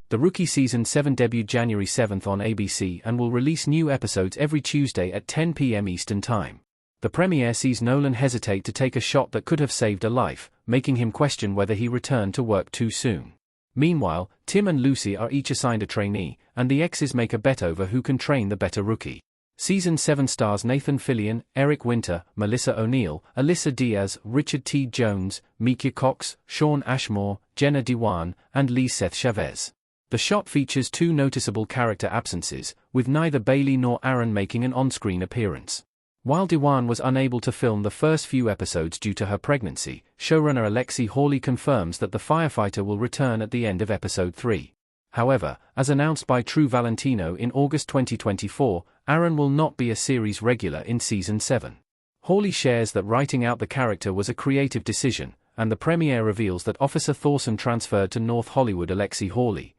The Rookie Season 7 debuted January 7th on ABC and will release new episodes every Tuesday at 10 p.m. Eastern Time. The premiere sees Nolan hesitate to take a shot that could have saved a life, making him question whether he returned to work too soon. Meanwhile, Tim and Lucy are each assigned a trainee, and the exes make a bet over who can train the better rookie. Season 7 stars Nathan Fillion, Eric Winter, Melissa O'Neill, Alyssa Diaz, Richard T. Jones, Mika Cox, Sean Ashmore, Jenna Dewan, and Lee Seth Chavez. The shot features two noticeable character absences, with neither Bailey nor Aaron making an on-screen appearance. While Dewan was unable to film the first few episodes due to her pregnancy, showrunner Alexi Hawley confirms that the firefighter will return at the end of episode 3. However, as announced by True Valentino in August 2024, Aaron will not be a series regular in Season 7. Hawley shares that writing out the character was a creative decision, and the premiere reveals that Officer Thorson transferred to North Hollywood. Alexi Hawley,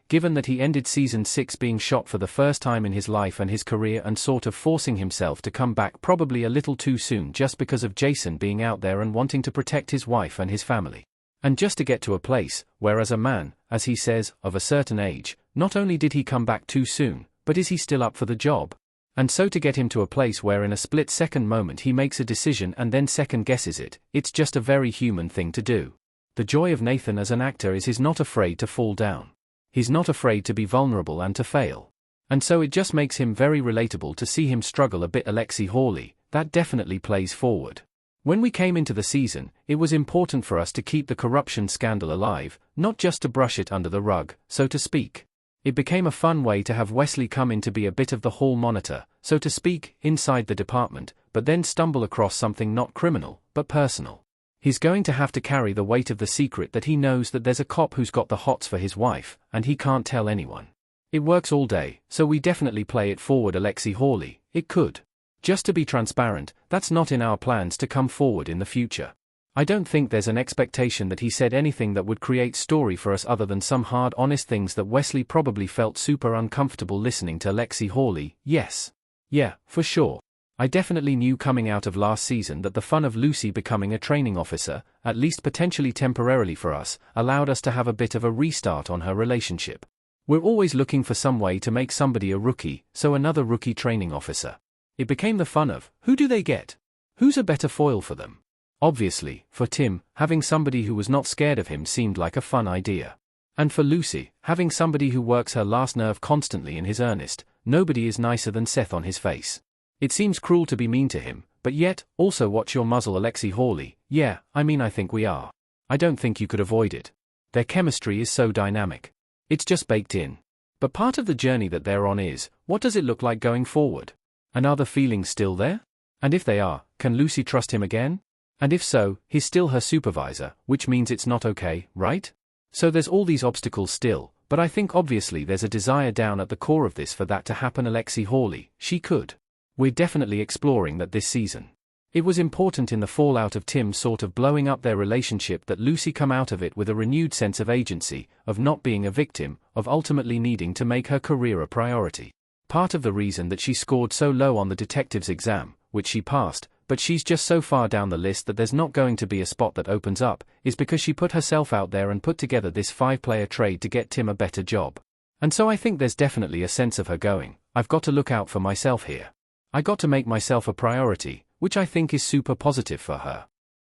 given that he ended Season 6 being shot for the first time in his life and his career and sort of forcing himself to come back probably a little too soon just because of Jason being out there and wanting to protect his wife and his family. And just to get to a place where, as a man, as he says, of a certain age, not only did he come back too soon, but is he still up for the job? And so to get him to a place where in a split-second moment he makes a decision and then second-guesses it, it's just a very human thing to do. The joy of Nathan as an actor is he's not afraid to fall down. He's not afraid to be vulnerable and to fail. And so it just makes him very relatable to see him struggle a bit. Alexi Hawley, that definitely plays forward. When we came into the season, it was important for us to keep the corruption scandal alive, not just to brush it under the rug, so to speak. It became a fun way to have Wesley come in to be a bit of the hall monitor, so to speak, inside the department, but then stumble across something not criminal, but personal. He's going to have to carry the weight of the secret that he knows that there's a cop who's got the hots for his wife, and he can't tell anyone. It works all day, so we definitely play it forward. Alexi Hawley, it could. Just to be transparent, that's not in our plans to come forward in the future. I don't think there's an expectation that he said anything that would create story for us other than some hard honest things that Wesley probably felt super uncomfortable listening to. Alexi Hawley, yes. Yeah, for sure. I definitely knew coming out of last season that the fun of Lucy becoming a training officer, at least potentially temporarily for us, allowed us to have a bit of a restart on her relationship. We're always looking for some way to make somebody a rookie, so another rookie training officer. It became the fun of, who do they get? Who's a better foil for them? Obviously, for Tim, having somebody who was not scared of him seemed like a fun idea. And for Lucy, having somebody who works her last nerve constantly in his earnest, nobody is nicer than Seth on his face. It seems cruel to be mean to him, but yet, also watch your muzzle. Alexi Hawley, I think we are. I don't think you could avoid it. Their chemistry is so dynamic. It's just baked in. But part of the journey that they're on is, what does it look like going forward? And are the feelings still there? And if they are, can Lucy trust him again? And if so, he's still her supervisor, which means it's not okay, right? So there's all these obstacles still, but I think obviously there's a desire down at the core of this for that to happen. Alexi Hawley, she could. We're definitely exploring that this season. It was important in the fallout of Tim sort of blowing up their relationship that Lucy come out of it with a renewed sense of agency, of not being a victim, of ultimately needing to make her career a priority. Part of the reason that she scored so low on the detective's exam, which she passed, but she's just so far down the list that there's not going to be a spot that opens up, is because she put herself out there and put together this 5-player trade to get Tim a better job. And so I think there's definitely a sense of her going, I've got to look out for myself here. I got to make myself a priority, which I think is super positive for her.